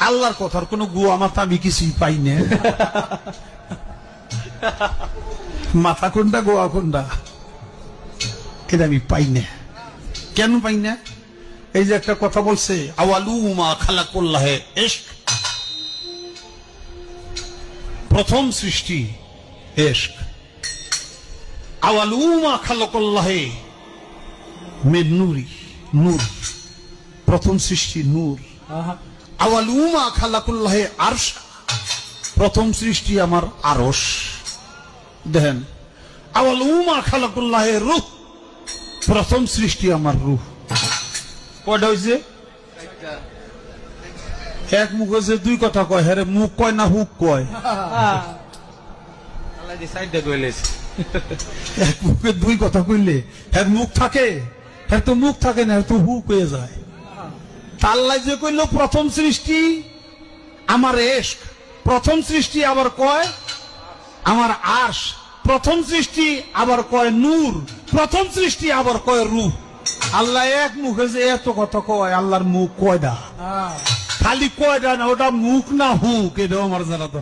আল্লাহর কথার কোন গুয়া মাথা আমি কিছুই পাই না। মাথা কোনটা গোয়া কোনটা এটা আমি পাই না। কেন পাই না? এই যে একটা কথা বলছে, আওয়ালু মা খালাকুল্লাহে ইশক, প্রথম সৃষ্টি ইশক। আওয়ালু মা খালাকুল্লাহে মিন নূরি, নূর, প্রথম সৃষ্টি নূর। আওয়ালু মা খালাকুল্লাহে আরশ, প্রথম সৃষ্টি আমার আরশ। দেখেন, আওয়ালু মা খালাকুল্লাহে রূহ, প্রথম সৃষ্টি আমার রূহ। কয়টা হয়েছে? এক মুখ হয়েছে, দুই কথা কয়। হ্যাঁ, মুখ কয় না হুক কয়? এক মুখে দুই কথা কইলে হ্যাঁ মুখ থাকে? হ্যাঁ তো মুখ থাকে না, তো হুক হয়ে যায়। আল্লাহ যে কইল প্রথম সৃষ্টি আমার ইশক, প্রথম সৃষ্টি আবার কয় আমার আরশ, প্রথম সৃষ্টি আবার কয় নূর, প্রথম সৃষ্টি আবার কয় রূহ। আল্লাহ এক মুখে যে এত কথা কয়, আল্লাহর মুখ কয়টা? খালি কয়টা না, ওটা মুখ না হুক, এটাও আমার জানা দরকার।